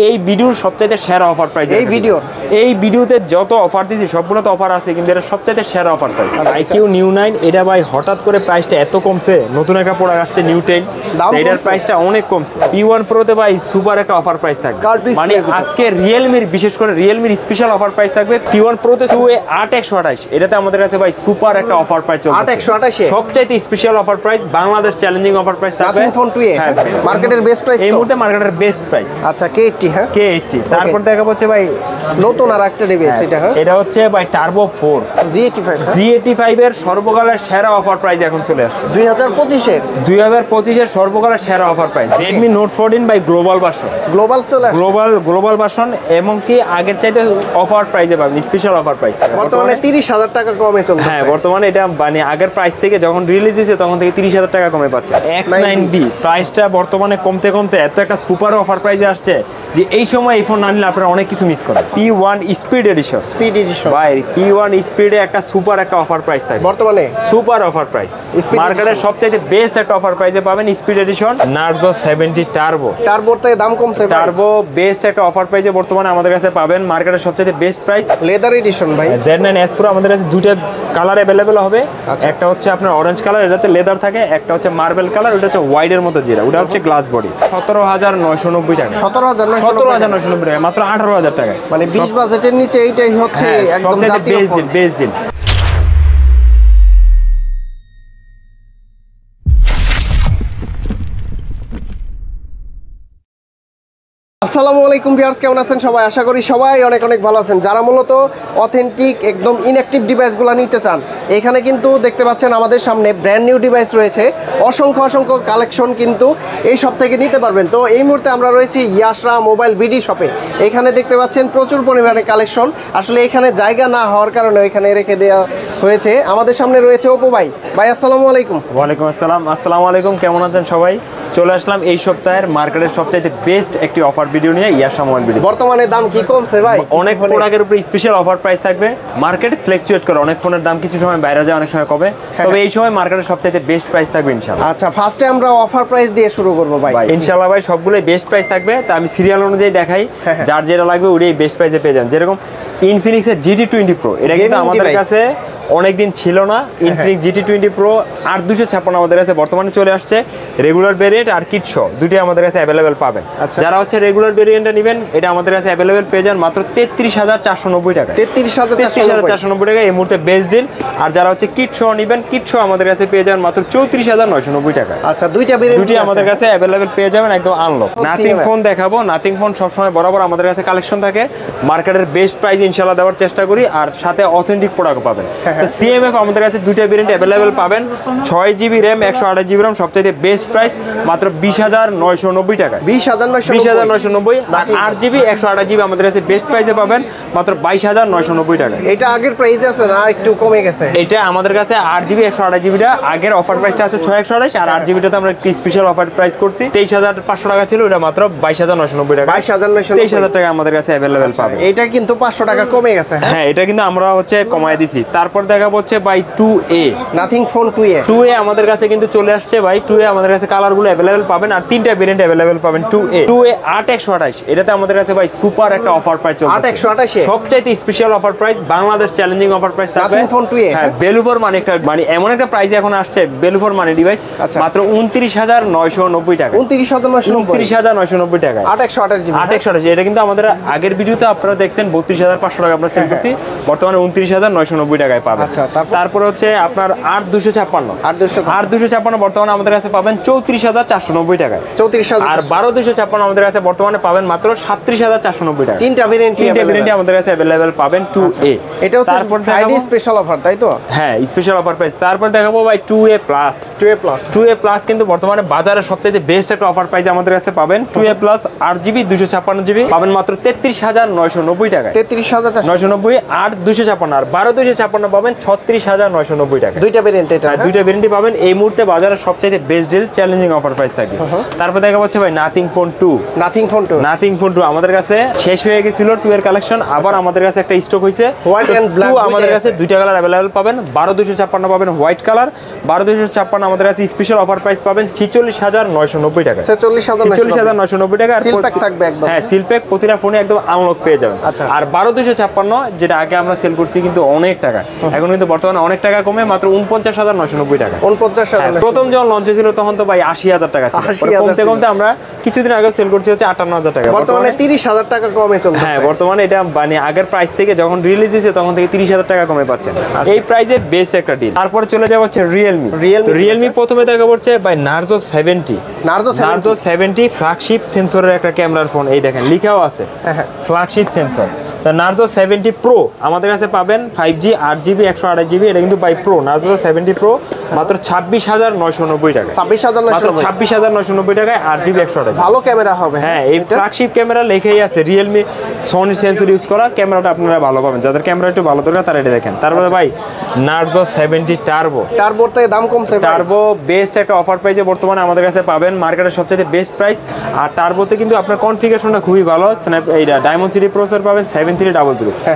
এই ভিডিওর সবচাইতে সেরা অফার প্রাইস। এই ভিডিওতে যত অফার দিয়েছি সবগুলো তো অফার আছে, কিন্তু এটা সবচাইতে সেরা অফার প্রাইস। IQ New 9 এটা ভাই হঠাৎ করে প্রাইসটা এত কমছে, নতুন একটা প্রোডাক্ট আসছে New 10, এটার প্রাইসটা অনেক কমছে। P1 Pro তে ভাই সুপার একটা অফার প্রাইস থাকবে, মানে আজকে রিয়েলমির বিশেষ করে রিয়েলমির স্পেশাল অফার প্রাইস থাকবে। P1 Pro তে 8128 এটাতে আমাদের কাছে ভাই সুপার একটা অফার প্রাইস চলছে। 8128 সবচাইতে special offer price, Bangladesh challenging offer price থাকবে। নাথিং ফোন 2A মার্কেটের বেস্ট প্রাইস, এই মুহূর্তে মার্কেটের বেস্ট প্রাইস। আচ্ছা K80, হ্যাঁ K80। তারপর দেখাবো হচ্ছে ভাই নতুন আর একটা ডিভাইস, এটা হ্যাঁ এটা হচ্ছে ভাই টার্বো 4 G85 এর সর্বকালের সেরা অফার প্রাইস এখন চলে আসছে 2025 এর সর্বকালের সেরা offer price. Redmi Note 14 by global version, চলে আসছে গ্লোবাল ভার্সন, এবং কি আগের চাইতে অফার প্রাইসে পাবেন, স্পেশাল অফার প্রাইস। বর্তমানে 30,000 টাকা কমে চলছে। হ্যাঁ, বর্তমানে এটা মানে আগের প্রাইস থেকে যখন রিলিজ হয়েছে তখন থেকে 30,000 টাকা কমে পাচ্ছে। X9B প্রাইসটা বর্তমানে কমতে এত একটা সুপার অফার প্রাইসে আসছে যে এই সময় এই ফোন না নিলে আপনারা অনেক কিছু মিস করেন। P1 স্পিড এডিশন ভাই, P1 স্পিডে একটা সুপার একটা অফার প্রাইস থাকে বর্তমানে, সুপার অফার প্রাইস। মার্কেটের সবচাইতে বেস্ট একটা অফার প্রাইসে পাবেন স্পিড এডিশন Narzo 70 টার্বোর থেকে দাম কমছে, টার্বো বেস্ট একটা অফার প্রাইসে বর্তমানে আমাদের কাছে পাবেন। মার্কেটের সবচাইতে বেস্ট প্রাইস লেদার এডিশন ভাই। Z9S Pro আমাদের কাছে দুটো কালার अवेलेबल হবে, একটা হচ্ছে আপনার অরেঞ্জ কালার, এটাতে লেদার থাকে, একটা হচ্ছে মার্বেল কালার, ওটা হচ্ছে ওয়াইডের মতো যেটা, ওটা হচ্ছে গ্লাস বডি। 17,990 টাকা, 17,990 টাকা, মাত্র 18,000 টাকা, মানে 20 বাজেটের নিচে এইটাই হচ্ছে একদম জাতীয় বেস্ট ডিল। আসসালামু আলাইকুম ভিউয়ার্স, কেমন আছেন সবাই? আশা করি সবাই অনেক ভালো আছেন। যারা মূলত অথেন্টিক একদম ইনঅ্যাক্টিভ ডিভাইসগুলো নিতে চান, এখানে কিন্তু দেখতে পাচ্ছেন আমাদের সামনে ব্র্যান্ড নিউ ডিভাইস রয়েছে, অসংখ্য কালেকশন কিন্তু এই সব থেকে নিতে পারবেন। তো এই মুহূর্তে আমরা রয়েছি ইয়াশরা মোবাইল বিডি শপে। এখানে দেখতে পাচ্ছেন প্রচুর পরিমাণে কালেকশন, আসলে এখানে জায়গা না হওয়ার কারণে এখানে রেখে দেওয়া হয়েছে। আমাদের সামনে রয়েছে অপু ভাই। আসসালামু আলাইকুম। ওয়ালাইকুম আসসালাম। আসসালামু আলাইকুম, কেমন আছেন সবাই? চলে আসলাম এই সপ্তাহের মার্কেটের সবচাইতে বেস্ট একটি অফার ভিডিও নিয়ে, ইয়াশরা মোবাইল ভিডিও। বর্তমানে দাম কি কমছে ভাই? অনেক প্রোডাক্টের উপরে স্পেশাল অফার প্রাইস থাকবে। মার্কেটে ফ্লাকচুয়েট করে, অনেক ফোনের দাম কিছু সময় বাইরে যায়, অনেক সময় কমে, তবে এই সময় মার্কেটের সবচাইতে বেস্ট প্রাইস থাকবে ইনশাআল্লাহ। আচ্ছা, ফার্স্টে আমরা অফার প্রাইস দিয়ে শুরু করব ভাই ইনশাআল্লাহ। ভাই সবগুলোই বেস্ট প্রাইস থাকবে, তা আমি সিরিয়াল অনুযায়ী দেখাই, যার যেটা লাগবে ওটাই বেস্ট প্রাইসে পেয়ে যাবেন। যেরকম ইনফিনিক্সের GT20 Pro, এটা কিন্তু আমাদের কাছে অনেকদিন ছিল না। ইনফিনিক্স GT20 Pro 8256 আমাদের কাছে বর্তমানে চলে আসছে। রেগুলার ভেরিয়েন্ট আর কিট সহ দুটোই আমাদের কাছে অ্যাভেলেবেল পাবেন। যারা হচ্ছে রেগুলার ভেরিয়েন্টটা নেবেন, এটা আমাদের কাছে অ্যাভেলেবেল পেয়ে যান মাত্র 33,490 টাকা, 33,490 টাকা এই মুহূর্তে বেস্ট ডিল। আর যারা হচ্ছে কিট সহ নেবেন, কিট সহ আমাদের কাছে পেয়ে যান মাত্র 34,990 টাকা। আচ্ছা, দুইটি আমাদের কাছে অ্যাভেলেবেল পেয়ে যাবেন একদম আনলক। নাথিং ফোন দেখাবো। নাথিং ফোন সবসময় বরাবর আমাদের কাছে কালেকশন থাকে, মার্কেটের বেস্ট প্রাইস ইনশাআল্লাহ দেওয়ার চেষ্টা করি, আর সাথে অথেন্টিক প্রোডাক্ট পাবেন। তো CMF আমাদের কাছে দুইটা ভেরিয়েন্ট অ্যাভেলেবেল পাবেন, 6GB RAM 128GB RAM, সবচেয়ে বেস্ট প্রাইস মাত্র 20,990 টাকা, 20,990। আর 8GB 128GB আমাদের কাছে বেস্ট প্রাইসে পাবেন মাত্র 22,990 টাকা। এটা আগের প্রাইস আছে না, একটু কমে গেছে? এটা আমাদের কাছে 8GB 128GBটা আগের অফার প্রাইসটা আছে 6,128, আর 8GBটাতে আমরা একটি স্পেশাল অফার প্রাইস করছি 23,500 টাকা ছিল, এটা মাত্র 22,990 টাকা, 23,000 টাকা আমাদের কাছে অ্যাভেলেবেল পাবেন। এটা কিন্তু 500 টাকা কমে গেছে। হ্যাঁ, এটা কিন্তু আমরা হচ্ছে কমায় দিছি। তারপর দেখাবো হচ্ছে ভাই 2A, নাথিং ফোন 2A আমাদের কাছে কিন্তু চলে আসছে ভাই। 2A আমাদের কাছে কালারগুলো অ্যাভেলেবেল পাবেন, আর তিনটা ভেরিয়েন্ট অ্যাভেলেবেল পাবেন। 2A 8128, এটাতে আমাদের কাছে ভাই সুপার একটা অফার প্রাইস চলছে, 8128 সবচাইতে special offer price, Bangladesh challenging offer price থাকবে। নাথিং ফোন 2A, হ্যাঁ, বেলুফর মানে একটা মানে এমন একটা প্রাইস এখন আসছে, বেলুফর মানে ডিভাইস মাত্র 29,990 টাকা, 29,990 টাকা, 8128। এটা কিন্তু আমাদের আগের ভিডিওতে আপনারা দেখছেন 32,500 টাকা আমরা সেল করছি, বর্তমানে 29,990 টাকায় পাবেন। তারপর হচ্ছে আপনার 8256 বর্তমানে আমাদের কাছে পাবেন 34,490 টাকায়, আর 12,256 আমাদের কাছে বর্তমানে পাবেন মাত্র 37,490 টাকা। তিনটা ভেরিয়েন্ট আমাদের কাছে अवेलेबल পাবেন 2A। এটা হচ্ছে ফ্রাইডে স্পেশাল অফার, তাই তো? হ্যাঁ, স্পেশাল অফার প্রাইস। তারপর দেখাবো ভাই 2A প্লাস কিন্তু বর্তমানে বাজারে সবচেয়ে বেস্ট একটা অফার প্রাইস আমাদের কাছে পাবেন। 2A প্লাস 8GB 256GB পাবেন মাত্র 33,990 টাকা, 33,990, 8,256 আর 12,256 পাবেন পাবেন 36,990 টাকা। দুইটা ভেরিয়েন্ট এটা? হ্যাঁ, দুইটা ভেরিয়েন্টই পাবেন। এই মুহূর্তে বাজারের সবচেয়ে best deal, challenging offer price থাকবে। তারপর দেখা যাচ্ছে ভাই nothing phone 2। Nothing phone 2? Nothing phone 2 আমাদের কাছে শেষ হয়ে গেছিল 2 এর কালেকশন, আবার আমাদের কাছে একটা স্টক হইছে হোয়াইট এন্ড ব্ল্যাক। আমাদের কাছে দুইটা কালার अवेलेबल পাবেন। 12256 পাবেন হোয়াইট কালার, 12256 আমাদের কাছে স্পেশাল অফার প্রাইস পাবেন 46,990 টাকা। 46,990 টাকা। আর সিল প্যাক থাকবে একদম? হ্যাঁ, সিল প্যাক প্রতিটা ফোনে একদম আনলক পেয়ে যাবেন। আর 12256 যেটা আগে আমরা সেল করছি কিন্তু অনেক টাকা, এখন কিন্তু বর্তমানে অনেক টাকা কমে মাত্র 49,990 টাকা। 49,000? প্রথম যখন লঞ্চ হয়েছিল তখন তো ভাই 80,000 টাকা ছিল, কমতে কমতে আমরা কিছুদিন আগে সেল করছি হচ্ছে 58,000 টাকা। বর্তমানে 30,000 টাকা কমে চলছে। হ্যাঁ, বর্তমানে এটা মানে আগের প্রাইস থেকে যখন রিলিজ হয়েছে তখন থেকে 30,000 টাকা কমে পাচ্ছেন। এই প্রাইসে বেস্ট একটা ডিল। তারপরে চলে যাওয়া হচ্ছে রিয়েলমি। রিয়েলমি প্রথমে দেখা পড়ছে বাই নার্জো 70। নার্জো 70 ফ্ল্যাগশিপ সেন্সরের একটা ক্যামেরার ফোন। এই দেখেন লিখাও আছে ফ্ল্যাগশিপ সেন্সর। নার্জো 70 প্রো আমাদের কাছে পাবেন 5G 8GB 128GB। এটা কিন্তু বাই প্রো নার্জো 70 প্রো মাত্র 26,990 টাকা। 26,990 টাকায় 8GB 128। ভালো ক্যামেরা হবে। হ্যাঁ, এই ফ্ল্যাগশিপ ক্যামেরা লেখেই আছে রিয়েলমি সোনি সেন্সর ইউজ করা ক্যামেরাটা আপনারা ভালো পাবেন। যাদের ক্যামেরা একটু ভালো দরকার তারা এটা দেখেন। তারপরে ভাই নার্জো 70 টার্বো। টার্বোর থেকে দাম কমছে? টার্বো বেস্ট একটা অফার প্রাইসে বর্তমানে আমাদের কাছে পাবেন, মার্কেটের সবচেয়ে বেস্ট প্রাইস। আর টার্বোতে কিন্তু আপনার কনফিগারেশনটা খুবই ভালো। এইটা ডায়মন্ড সিটি প্রসেসর পাবেন 7300।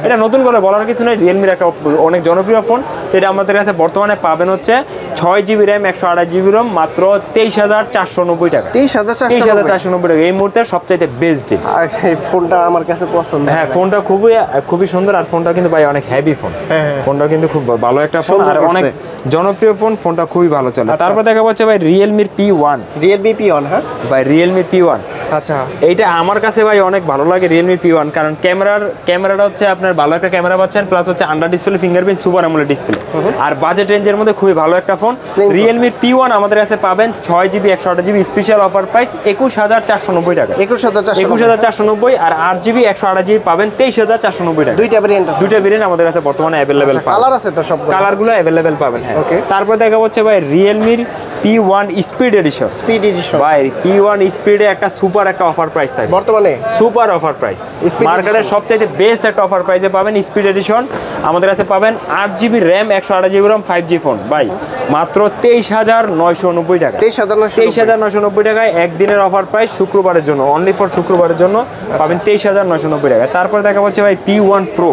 এটা নতুন করে বলার কিছু নয়, রিয়েলমির একটা অনেক জনপ্রিয় ফোন। এটা আমাদের কাছে বর্তমানে পাবেন হচ্ছে 6GB র্যাম 128GB রোম মাত্র 23,490 টাকা। 23,490 টাকা এই মুহূর্তে সবচেয়ে বেস্ট ডিল। আর এই ফোনটা আমার কাছে পছন্দ। হ্যাঁ, ফোনটা খুবই সুন্দর। আর ফোনটা কিন্তু ভাই অনেক হেভি ফোন। ফোনটা কিন্তু খুব ভালো একটা ফোন আর অনেক জনপ্রিয় ফোন। ফোনটা খুবই ভালো চলে। তারপর দেখা যাচ্ছে ভাই রিয়েলমির P1। Realme P1? হ্যাঁ ভাই রিয়েলমি P1। আচ্ছা, এইটা আমার কাছে ভাই অনেক ভালো লাগে রিয়েলমি P1, কারণ ক্যামেরাটা হচ্ছে আপনার ভালো একটা ক্যামেরা পাচ্ছেন, প্লাস হচ্ছে under display fingerprint super AMOLED display. আর বাজেট রেঞ্জের মধ্যে খুবই ভালো একটা ফোন। রিয়েলমি P1 আমাদের কাছে পাবেন 6GB 128GB special offer price 21,490 টাকা। 21,490। আর 8GB 128GB পাবেন 23,490 টাকা। দুইটা ভেরিয়েন্ট আছে? দুইটা ভেরিয়েন্ট আমাদের কাছে বর্তমানে अवेलेबल পাবেন। কালার আছে তো? সব কালারগুলো अवेलेबल পাবেন। হ্যাঁ, তারপর দেখা হচ্ছে ভাই রিয়েলমির P1 স্পিড এডিশন। ভাই P1 স্পিডে একটা সুপার একটা অফার প্রাইস থাকে বর্তমানে, সুপার অফার প্রাইস। মার্কেটের সবচাইতে বেস্ট একটা অফার প্রাইসে পাবেন স্পিড এডিশন। আমাদের কাছে পাবেন 8GB RAM 128GB Rome 5G phone ভাই মাত্র 23,990 টাকা। 23,990 টাকায় একদিনের অফার প্রাইস শুক্রবারের জন্য, অনলি ফর শুক্রবারের জন্য পাবেন 23,990 টাকা। তারপর দেখা হচ্ছে ভাই P1 Pro।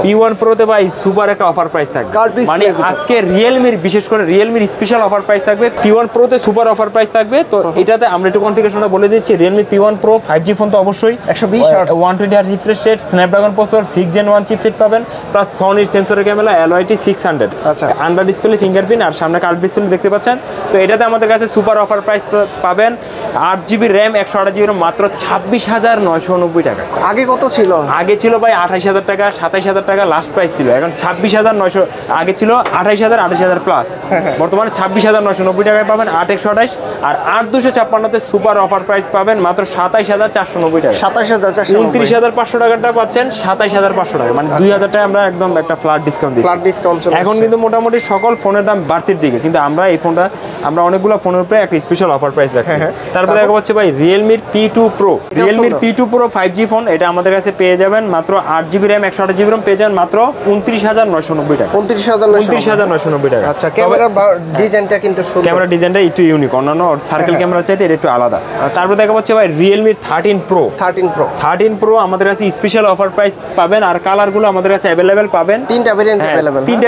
P1 Proতে ভাই সুপার একটা অফার প্রাইস থাকবে। মানে আজকে রিয়েলমির বিশেষ করে রিয়েলমির স্পেশাল অফার প্রাইস থাকবে। P1 Pro তে সুপার অফার প্রাইস থাকবে। তো এটাতে আমরা একটু কনফিগারেশনটা বলে দিচ্ছি। Realme P1 Pro 5G phone তো অবশ্যই, 120 Hz 120 Hz refresh rate, Snapdragon processor 6 Gen 1 chipset পাবেন, প্লাস সনির সেন্সরের ক্যামেরা LYT 600। আচ্ছা, আন্ডার ডিসপ্লে ফিঙ্গারপ্রিন্ট আর সামনে কার্ভ ডিসপ্লে দেখতে পাচ্ছেন। তো এটাতে আমাদের কাছে সুপার অফার প্রাইস পাবেন 8GB র্যাম 128GB মাত্র 26,990 টাকা। আগে কত ছিল? আগে ছিল ভাই 28,000 টাকা 27,000 টাকা লাস্ট প্রাইস ছিল। এখন 26,900। আগে ছিল 28,000 28,000 প্লাস, বর্তমানে 26,990 টাকায় পাবেন 8/128। আর 8/256 সুপার অফার প্রাইস পাবেন মাত্র 27,490 টাকা। 29,500 টাকাটা পাচ্ছেন 27,500 টাকা, মানে 2,000 টাকা আমরা একদম একটা ফ্ল্যাট ডিসকাউন্ট দিচ্ছি। এখন কিন্তু মোটামুটি সকল ফোনের দাম বাড়তির দিকে, কিন্তু আমরা এই ফোনটা আমরা অনেকগুলো ফোনের উপরে একটা স্পেশাল অফার প্রাইস রাখছি। তারপরে দেখা হচ্ছে ভাই রিয়েলমির P2 Pro। রিয়েলমির P2 Pro 5G phone, এটা আমাদের কাছে পেয়ে যাবেন মাত্র 8GB র্যাম 128GB রোম পেয়ে যাবেন মাত্র 29,990 টাকা। 29,990 টাকা। আচ্ছা, ক্যামেরার ডিজাইনটা কিন্তু সুন্দর। ক্যামেরা ডিজাইনটা একটু ইউনিক, অন্যান্য সার্কেল ক্যামেরা চাইতে এটা একটু আলাদা। তারপর দেখা হচ্ছে ভাই রিয়েলমির 13 Pro আমাদের কাছে স্পেশাল অফার প্রাইস পাবেন। আর কালারগুলো আমাদের কাছে अवेलेबल পাবেন, তিনটা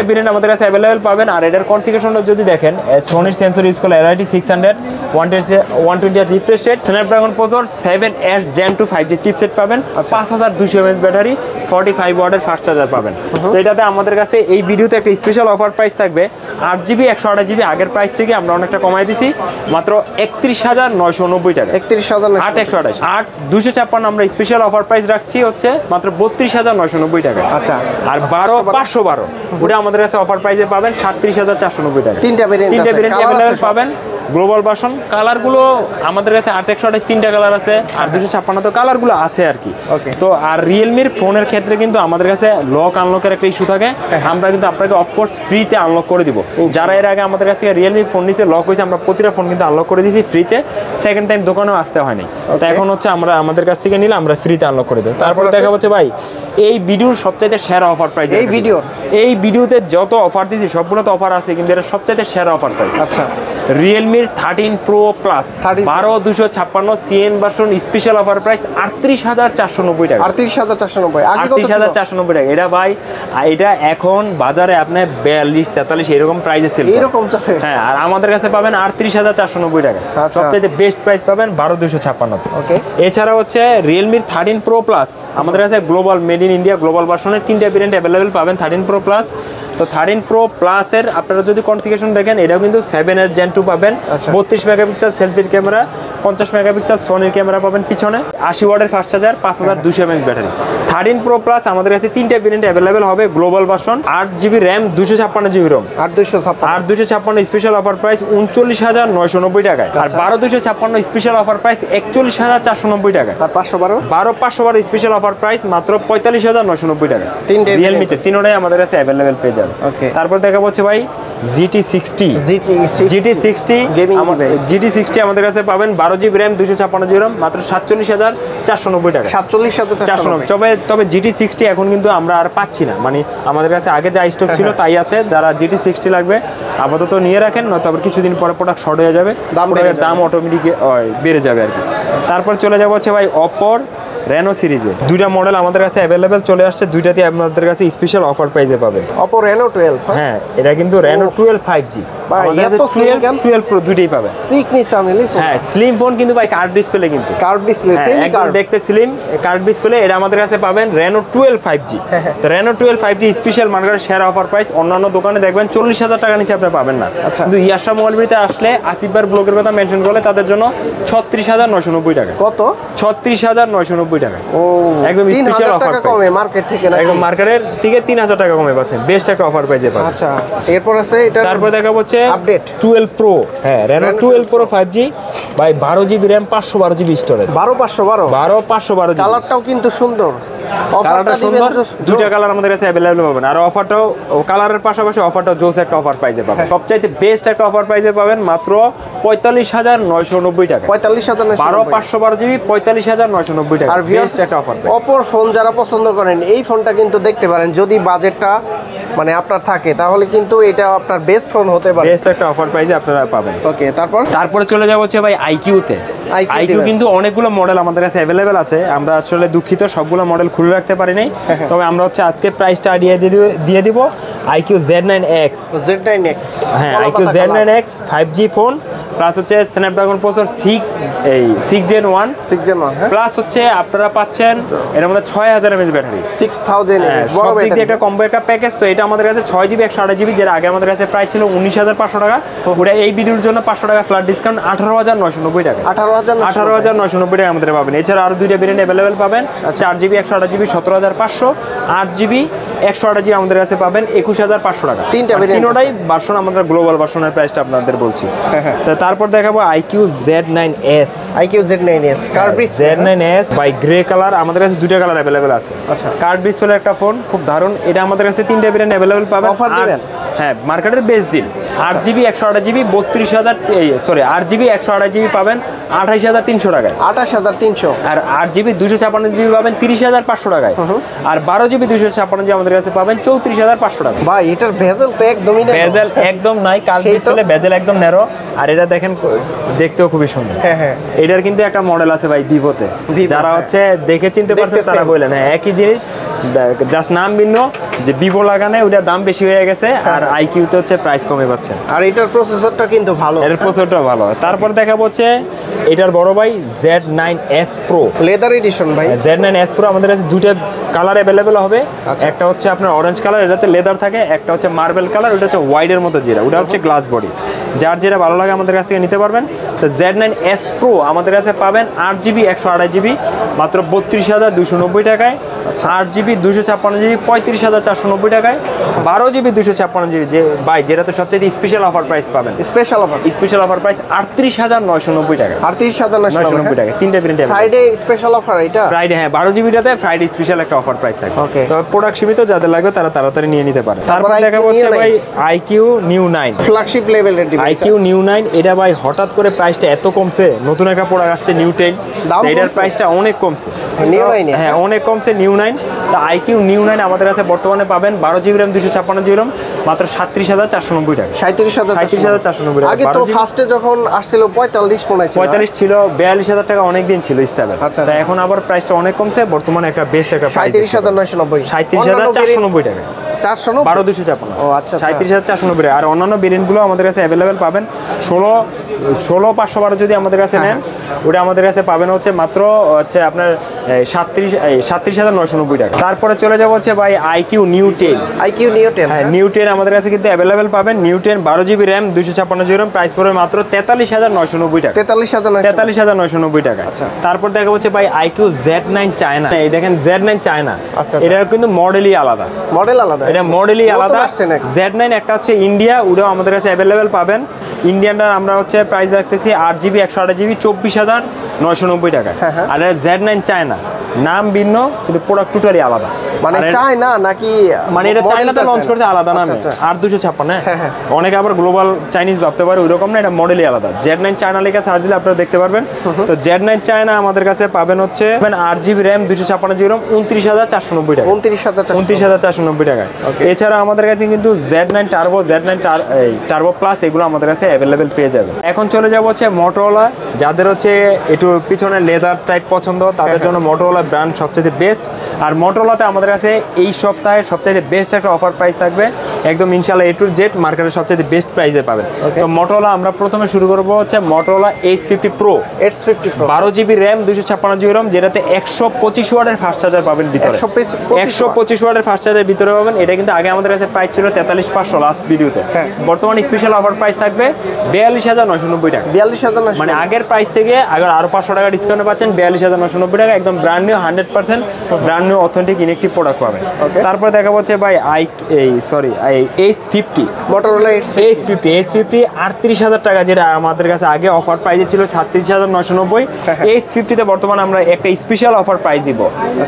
ভেরিয়েন্ট আমাদের কাছে अवेलेबल পাবেন। আর এটার কনফিগারেশনটা যদি দেখেন, সোনির সেন্সর ইউজ করে LYT 600 120 Hz refresh rate, Snapdragon processor 7S Gen 2 5G chipset পাবেন, 5200 mAh ব্যাটারি, 45 ওয়াটের ফাস্ট চার্জার পাবেন। তো এটাতে আমাদের কাছে এই ভিডিওতে একটা স্পেশাল অফার প্রাইস থাকবে 8GB 128GB আগের প্রাইস থেকে আমরা অনেকটা কমাই দিছি মাত্র 31,990 টাকা। 8/128 8/256 আমরা স্পেশাল অফার প্রাইস রাখছি হচ্ছে মাত্র 32,990 টাকা। আচ্ছা, আর 12/512 ওটা আমাদের কাছে অফার প্রাইসে পাবেন 37,490 টাকা। তিনটা ভেরিয়েন্ট अवेलेबल পাবেন। Global version. কালারগুলো আমাদের কাছে 8128 তিনটা কালার আছে, আর 256 তো কালারগুলো আছে আর কি। তো আর রিয়েলমির ফোনের ক্ষেত্রে কিন্তু আমাদের কাছে লক আনলকের একটা ইস্যু থাকে, আমরা কিন্তু আপনাকে অফকোর্স ফ্রিতে আনলক করে দিব। যারা এর আগে আমাদের কাছে রিয়েলমি ফোন নিচে লক হয়েছে, আমরা প্রতিটা ফোন কিন্তু আনলক করে দিয়েছি ফ্রিতে, সেকেন্ড টাইম দোকানেও আসতে হয়নি। তো এখন হচ্ছে আমরা আমাদের কাছ থেকে নিলে আমরা ফ্রিতে আনলক করে দেব। তারপরে দেখা হচ্ছে ভাই এই ভিডিওর সবচাইতে সেরা অফার প্রাইস, এই ভিডিওতে যত অফার দিয়েছি সবগুলো তো অফার আছে, কিন্তু এটা সবচাইতে সেরা অফার প্রাইস। আচ্ছা, রিয়েলমির 13 pro plus 12256 CN version special offer price 38490 টাকা। 38490, আগে কত ছিল? 38490 টাকা। এটা ভাই এটা এখন বাজারে আপনি 42-43 এরকম প্রাইসে সেল এরকম চলে। হ্যাঁ, আর আমাদের কাছে পাবেন 38490 টাকা। সবচেয়ে বেস্ট প্রাইস পাবেন 12256। ওকে, এছাড়া হচ্ছে রিয়েলমির 13 প্রো প্লাস আমাদের কাছে global made in India global ভার্সনের 3টা ভেরিয়েন্ট অ্যাভেলেবেল পাবেন 13 প্রো প্লাস। তো 13 প্রো প্লাসের আপনারা যদি কনফিগারেশন দেখেন, এটাও কিন্তু 7 Gen 2 পাবেন, 32 মেগাপিক্সেল সেলফির ক্যামেরা, 50 মেগাপিক্সেল সোনির ক্যামেরা পাবেন পিছনে, 80 ওয়াটের fast charger, 5200 mAh battery. 13 pro plus আমাদের কাছে 3টা ভেরিয়েন্ট অ্যাভেলেবেল হবে global version, 8GB RAM, 256GB ROM, 8256 special offer price 39990 টাকায়। আর 12256 স্পেশাল অফার প্রাইস 41490 টাকা। আর 512 স্পেশাল অফার প্রাইস মাত্র 45990 টাকা। রিয়েলমিতে তিনটাই আমাদের কাছে অ্যাভেলেবেল পেয়ে যাবে। তারপর দেখা হচ্ছে ভাই GT60 আমাদের কাছে পাবেন 12GB র্যাম, 256GB রোম, মাত্র 47490 টাকা। 47490। তবে GT60 এখন কিন্তু আমরা আর পাচ্ছি না, মানে আমাদের কাছে আগে যা স্টক ছিল তাই আছে। যারা GT60 লাগবে আপাতত নিয়ে রাখেন, নয়তো আবার কিছুদিন পরে প্রোডাক্ট শর্ট হয়ে যাবে, দাম অটোমেটিক বেড়ে যাবে আর কি। তারপর চলে যাবো হচ্ছে ভাই অপোর রেনো সিরিজে 2টা মডেল আমাদের কাছে অ্যাভেলেবেল চলে আসছে, 2টাতে আপনাদের কাছে স্পেশাল অফার প্রাইসে পাবেন। Oppo Reno 12, হ্যাঁ এটা কিন্তু Reno 12 5G, আমাদের 12 Pro দুটেই পাবেন। হ্যাঁ, স্লিম ফোন কিন্তু ভাই কার্ভ ডিসপ্লে, কিন্তু কার্ভ ডিসপ্লে একদম দেখতে স্লিম কার্ভ ডিসপ্লে। এটা আমাদের কাছে পাবেন Reno 12 5G। তো Reno 12 5G স্পেশাল মার্কেটের সেরা অফার প্রাইস। অন্যান্য দোকানে দেখবেন 40000 টাকা নিচে আপনি পাবেন না, কিন্তু ইয়াশা মোবাইলতে আসলে আসিফ ভাইয়ের ব্লগের কথা মেনশন করলে তাদের জন্য 36990 টাকা। কত? 36990 টাকা। ও, একদম স্পেশাল অফার কমে মার্কেট থেকে না, একদম মার্কেটের থেকে 3000 টাকা কমে পাচ্ছেন, বেস্ট একটা অফার প্রাইসে পাবেন। আচ্ছা, এরপর আছে এটা, তারপর দেখা হচ্ছে আপডেট 12 প্রো। হ্যাঁ, Reno 12 প্রো 5G ভাই 12GB র্যাম, 512GB স্টোরেজ, 12512 কালারটাও কিন্তু সুন্দর, কালারটা সুন্দর। 2টা কালার আমাদের কাছে অ্যাভেলেবল পাবেন, আর অফারটাও কালারের পাশাপাশি অফারটাও জোস একটা অফার প্রাইসে পাবেন। সবচাইতে বেস্ট একটা অফার প্রাইসে পাবেন মাত্র 45990 টাকা। 12512GB 45990 টাকা, আর বেস্ট একটা অফার। অপর ফোন যারা পছন্দ করেন এই ফোনটা কিন্তু দেখতে পারেন, যদি বাজেটটা মানে আপনার থাকে তাহলে কিন্তু এটা আপনার বেস্ট ফোন হতে পারে, বেস্ট একটা অফার প্রাইসে আপনারা পাবেন। ওকে, তারপরে চলে যাবো হচ্ছে ভাই আইকিউতে। আইকিউ কিন্তু অনেকগুলো মডেল আমাদের কাছে অ্যাভেলেবেল আছে, আমরা আসলে দুঃখিত সবগুলো মডেল খুলে রাখতে পারি নাই, তবে আমরা হচ্ছে আজকে প্রাইসটা দিয়ে দিব। আইকিউ Z9X, হ্যাঁ iQOO Z9X 5G phone, plus হচ্ছে স্ন্যাপড্রাগন প্রসেসর 6 Gen 1 প্লাস হচ্ছে আপনারা পাচ্ছেন এর মধ্যে 6000 mAh ব্যাটারি, 6000 mAh সব দিক দিয়ে একটা কম্বো একটা প্যাকেজ। তো এটা আমাদের কাছে 6GB 128GB, যেটা আগে আমাদের কাছে প্রাইস ছিল 19500 টাকা, ওটা এই ভিডিওর জন্য 500 টাকা ফ্ল্যাট ডিসকাউন্ট 18990 টাকা। 18990 টাকা আমাদের পাবেন। এছাড়া আরো 2টা ভেরিয়েন্ট অ্যাভেলেবেল পাবেন, 4GB 128GB 17500, 8GB 128GB আমাদের কাছে পাবেন 21500 টাকা। তিনটাই ভার্সন আমাদের গ্লোবাল ভার্সনের প্রাইসটা আপনাদের বলছি। তো তারপর দেখাবো IQ Z9S, Z9S by grey colour. আমাদের কাছে 2টা কালার অ্যাভেলেবেল আছে। কার্ভ ডিসপ্লে একটা ফোন, খুব দারুণ। এটা আমাদের কাছে 3টা ভেরিয়েন্ট অ্যাভেলেবেল পাবেন। হ্যাঁ, মার্কেটের best deal. 8GB 128GB 8GB 128GB পাবেন 28300 টাকায়, 28300। আর 8GB 256GB পাবেন 30500 টাকায়, আর 12GB 256GB আমাদের কাছে পাবেন 34500 টাকা। ভাই এটার ভেজেল তো একদমই নেই, ভেজেল একদম নাই, কার্ভ ডিসপ্লে, ভেজেল একদম ন্যারো। আর এটা দেখেন দেখতেও খুবই সুন্দর। এটার কিন্তু একটা মডেল আছে ভাই ভিভোতে, যারা হচ্ছে দেখে চিনতে পারছেন তারা বললেন হ্যাঁ একই জিনিস, জাস্ট নাম ভিন্ন, যে ভিভো লাগানে ওটার দাম বেশি হয়ে গেছে, আর আইকিউতে হচ্ছে প্রাইস কমে পাচ্ছে। আর এটার প্রসেসরটা কিন্তু ভালো, এর প্রসেসরটা ভালো। তারপর দেখাবো হচ্ছে এটার বড় ভাই Z9S Pro লেদার এডিশন ভাই। Z9S Pro আমাদের কাছে দুইটা কালার অ্যাভেলেবেল হবে। আচ্ছা। একটা হচ্ছে আপনার অরেঞ্জ কালার, এটাতে লেদার থাকে। একটা হচ্ছে মার্বেল কালার, ওটা হচ্ছে ওয়াইডের মতো যেটা, ওটা হচ্ছে গ্লাস বডি। যার যেটা ভালো লাগে আমাদের কাছ থেকে নিতে পারবেন। তো Z9S Pro আমাদের কাছে পাবেন 8GB 128GB মাত্র 32,290 টাকায়, 8GB 256GB 35,490 টাকায়, 12GB 256GB যে ভাই যেটাতে সবচেয়ে স্পেশাল অফার প্রাইস পাবেন। স্পেশাল অফার প্রাইস 38,990 টাকা। 38,990 টাকা, তিনটা প্রিন্ট। ফ্রাইডে স্পেশাল অফার এটা। ফ্রাইডে, হ্যাঁ 12GBটাতে ফ্রাইডে স্পেশাল একটা অফার প্রাইস থাকে। ওকে। তো প্রোডাক্ট সীমিত, যাদের লাগবে তারা তাড়াতাড়ি নিয়ে নিতে পারে। তারপর IQ দেখা হচ্ছে Neo 9 ভাই IQ Neo 9 ফ্ল্যাগশিপ লেভেলের ডিভাইস। IQ Neo 9 এটা ভাই হঠাৎ করে প্রাইসটা এত কমছে। নতুন একটা প্রোডাক্ট আসছে Neo 10, দাম এটার কমছে? প্রাইসটা অনেক কমছে। Neo 9 হ্যাঁ অনেক কমছে Neo 9। তো IQ Neo 9 আমাদের কাছে বর্তমানে পাবেন 12GB RAM 256GB RAM মাত্র 37,490 টাকা। 37,490 টাকা। আগে তো ফার্স্টে যখন আসছিল 45 মনে হয় ছিল। 45 ছিল, 42,000 টাকা অনেক দিন ছিল স্টাবেল। আচ্ছা। তো এখন আবার প্রাইসটা অনেক কমছে, বর্তমানে একটা বেস্ট একটা প্রাইস 37,990 37,490 টাকা। 490 12,256। ও আচ্ছা। 37,490 টাকা। আর অন্যান্য ভেরিয়েন্টগুলো আমাদের কাছে অ্যাভেলেবেল পাবেন। 16,512 যদি আমাদের কাছে নেন, ওটা আমাদের কাছে পাবেন হচ্ছে মাত্র হচ্ছে আপনার 37,990 টাকা। তারপরে চলে যাবো হচ্ছে ভাই IQ Neo 10। IQ Neo 10 হ্যাঁ Neo 10 আমাদের কাছে কিন্তু অ্যাভেলেবেল পাবেন। Neo 10 12GB RAM 256GB RAM, price পড়বে মাত্র 43,990 টাকা। 43,990 টাকা। আচ্ছা। তারপর দেখা হচ্ছে ভাই IQ Z9 চায়না। এই দেখেন Z9 চায়না। আচ্ছা। এটার কিন্তু মডেলই আলাদা। মডেল আলাদা। এটা মডেলই আলাদা। Z9 একটা হচ্ছে ইন্ডিয়া, ওটাও আমাদের কাছে অ্যাভেলেবেল পাবেন। ইন্ডিয়ানটা আমরা হচ্ছে প্রাইস রাখতেছি 8GB 128GB 24,990 টাকা। আর Z9 চায়না, নাম ভিন্ন কিন্তু প্রোডাক্ট টোটালি আলাদা। মানে চায়না নাকি মানে এটা চায়নাতে লঞ্চ করছে আলাদা নামে, 8,256। হ্যাঁ অনেকে আবার গ্লোবাল চাইনিজ ভাবতে পারে, ওইরকম না, এটা মডেলই আলাদা। Z9 চায়না লেখা সার্চ দিলে আপনারা দেখতে পারবেন। তো Z9 চায়না আমাদের কাছে পাবেন হচ্ছে 8GB RAM 256GB RAM 29,490 টাকা। 29,490 টাকায়। এছাড়া আমাদের কাছে কিন্তু Z9 turbo, Z9 turbo plus এগুলো আমাদের কাছে অ্যাভেলেবেল পেয়ে যাবে। এখন চলে যাব হচ্ছে মোটরোলা। যাদের হচ্ছে একটু পিছনে লেদার টাইপ পছন্দ, তাদের জন্য মোটরোলা ব্র্যান্ড সবচেয়ে বেস্ট। আর মোটরোলাতে আমাদের কাছে এই সপ্তাহে সবচেয়ে বেস্ট একটা অফার প্রাইস থাকবে, একদম ইনশাআল্লাহ A to Z মার্কেটের সবচেয়ে বেস্ট প্রাইসে পাবেন। তো মোটরোলা আমরা প্রথমে শুরু করবো হচ্ছে Motorola H50 Pro 12GB RAM 256GB RAM, যেটাতে 125 ওয়াটের ফাস্ট চার্জার পাবেন ভিতরে। 125 ওয়াটের ফাস্ট চার্জার ভিতরে পাবেন। এটা কিন্তু আগে আমাদের কাছে প্রাইস ছিল 43,500 লাস্ট ভিডিওতে। বর্তমানে স্পেশাল অফার প্রাইস থাকবে 42,990 টাকা। 42,990 মানে আগের প্রাইস থেকে আগে আরো 500 টাকা ডিসকাউন্ট পাচ্ছেন। 42,990 টাকা, একদম brand new 100% brand new authentic inactive product পাবেন। তারপর দেখা হচ্ছে ভাই H50 মোটরোলা H50 38,000 টাকা, যেটা আমাদের কাছে আগে অফার প্রাইসে ছিল 36,990। H50 তে বর্তমানে আমরা একটা স্পেশাল অফার প্রাইস দিব,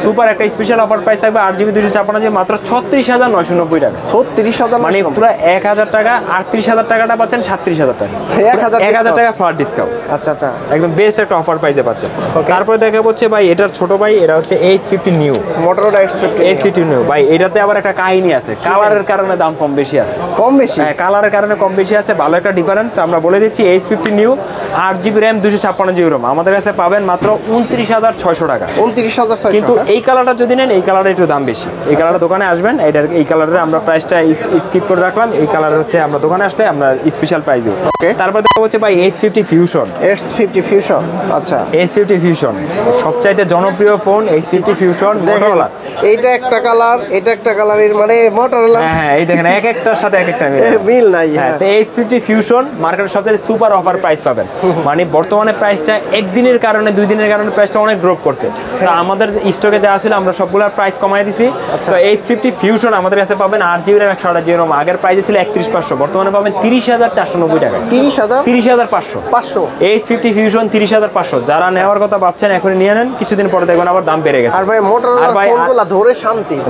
সুপার একটা স্পেশাল অফার প্রাইস থাকবে 8GB 256GB মাত্র 36,990 টাকা। 36,000 মানে পুরো 1,000 টাকা, 38,000 টাকাটা পাচ্ছেন 37,000 টাকা। 1,000 টাকা ফ্ল্যাট ডিসকাউন্ট। আচ্ছা। একদম বেস্ট একটা অফার প্রাইসে পাচ্ছেন। তারপরে দেখা হচ্ছে ভাই এটার ছোট ভাই, এটা হচ্ছে H50 New। Motorola H50 New ভাই, এটাতে আবার একটা কাহিনী আছে, কালারের কারণে দাম কম বেশি আছে। হ্যাঁ কালারের কারণে কম বেশি আছে, ভালো একটা ডিফারেন্স আমরা বলে দিচ্ছি। H50 New 8GB RAM 256GB RAM আমাদের কাছে পাবেন মাত্র 29,600 টাকা। 29,600। কিন্তু এই কালারটা যদি নেন, এই কালারটা একটু দাম বেশি। এই কালারটা দোকানে আসবেন, এই কালারের আমরা প্রাইসটা স্কিপ করে রাখলাম। এই কালার হচ্ছে আমরা দোকানে আসলে আমরা স্পেশাল প্রাইস দেব। তারপর দেখা হচ্ছে ভাই H50 Fusion। আচ্ছা। H50 Fusion সবচাইতে জনপ্রিয় ফোন H50 Fusion মোটরোলা। এইটা একটা কালার, এটা একটা কালারের, মানে মোটরোলা। হ্যাঁ এই দেখেন এক একটার সাথে এক একটা মিল নাই। হ্যাঁ তো H50 Fusion মার্কেটের সবচেয়ে সুপার অফার প্রাইস পাবেন। মানে বর্তমানে প্রাইসটা একদিনের কারণে 2 দিনের কারণে প্রাইসটা অনেক ড্রপ করছে। তো আমাদের স্টকে যা ছিল আমরা সবগুলোর প্রাইস কমাই দিছি। তো H50 Fusion আমাদের কাছে পাবেন 8GB RAM 128GB RAM, আগের প্রাইসে ছিল 31,500, বর্তমানে পাবেন 30,490 টাকা। 30,500 H50 Fusion 30,500। যারা নেওয়ার কথা ভাবছেন এখনই নিয়ে নেন, কিছুদিন পরে দেখবেন আবার দাম বেড়ে গেছে। আর ভাই মোটরোলা ফোনগুলো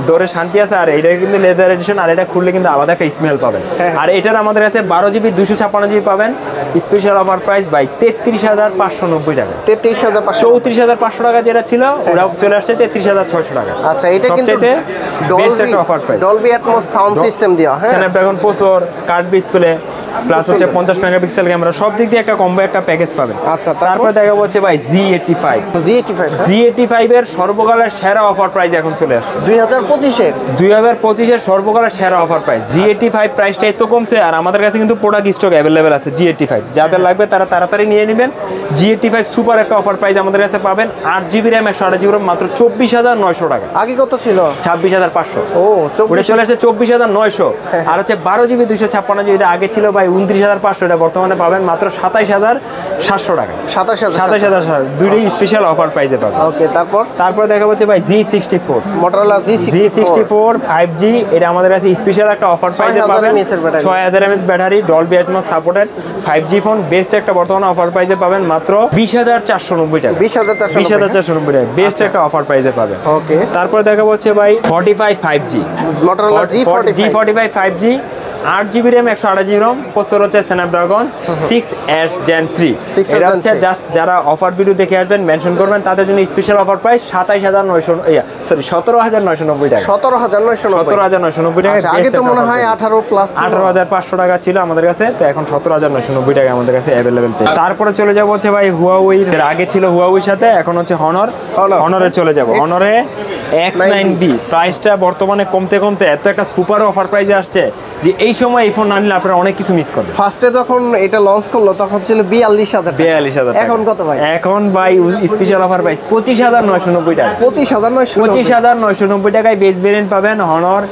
ধরে শান্তি আছে। আর এটা কিন্তু লেদার এডিশন, আর এটা খুললে কিন্তু আলাদা একটা স্মেল পাবেন। আর এটার আমাদের কাছে 12GB 256GB পাবেন, স্পেশাল অফার প্রাইস ভাই 33,590 টাকা। 34,500 টাকা যেটা ছিল ওরা চলে আসছে 33,600 টাকা। আচ্ছা, এটা কিন্তু বেস্ট একটা offer price. Dolby atoms sound system দেয়া, হ্যাঁ, Snapdragon processor, card display, plus হচ্ছে 50 মেগাপিক্সেল ক্যামেরা, সব দিক দিয়ে একটা কম্বো একটা প্যাকেজ পাবেন। আচ্ছা, তারপরে দেখাবো হচ্ছে ভাই Z85 এর সর্বকালের সেরা অফার প্রাইস এখন চলে আসছে 2025 এর সর্বকালের সেরা অফার প্রাইস। Z85 প্রাইসটা এত কমছে, আর আমাদের কাছে কিন্তু প্রোডাক্ট স্টক অ্যাভেলেবেল আছে Z85, যাদের লাগবে তারা তাড়াতাড়ি নিয়ে নেবেন। Z85 সুপার একটা অফার প্রাইস আমাদের কাছে পাবেন, 8GB RAM 128GB RAM মাত্র 24,900 টাকা। আগে কত ছিল? 26,500। ও, ওটা চলে আসছে 24,900। আর হচ্ছে 12GB 256GB, এটা আগে ছিল ভাই 29,500, এটা বর্তমানে পাবেন মাত্র 27,700 টাকা। 27,700 দুইটাই স্পেশাল অফার প্রাইসে পাবেন। ওকে, তারপর দেখা হচ্ছে ভাই Z64 Motorola Z64 5G, এটা আমাদের কাছে স্পেশাল একটা অফার প্রাইসে পাবেন। 6000 mAh battery, Dolby atoms supported 5G phone, best একটা বর্তমানে অফার প্রাইসে পাবেন মাত্র 20,490 টাকা। 20,490 টাকা বেস্ট একটা অফার প্রাইসে পাবেন। ওকে, তারপর দেখা হচ্ছে ভাই 45 5G Motorola G45 5G, 8GB RAM 128GB ROM, processor হচ্ছে স্ন্যাপড্রাগন 6S Gen 3। এটা হচ্ছে জাস্ট যারা অফার ভিডিও দেখে আসবেন মেনশন করবেন, তাদের জন্য স্পেশাল অফার প্রাইস 17,990 টাকা। 17,990 টাকা। আগে তো মনে হয় 18 প্লাস 18,500 টাকা ছিল আমাদের কাছে, তো এখন 17,990 টাকা আমাদের কাছে অ্যাভেলেবেল। তারপরে চলে যাব হচ্ছে ভাই হুয়াওয়ে, আগে ছিল হুয়াওয়ের সাথে, এখন হচ্ছে হনরে চলে যাব। হনরে X9B প্রাইসটা বর্তমানে কমতে কমতে এত একটা সুপার অফার প্রাইসে আসছে যে এই সময় এই ফোন না নিলে আপনারা অনেক কিছু মিস করবেন। ফার্স্টে যখন এটা লঞ্চ করলো তখন ছিল 42,000। এখন কত ভাই? এখন ভাই স্পেশাল অফার প্রাইস 25,990 টাকা। 25,990 টাকায় বেস ভেরিয়েন্ট পাবেন হনর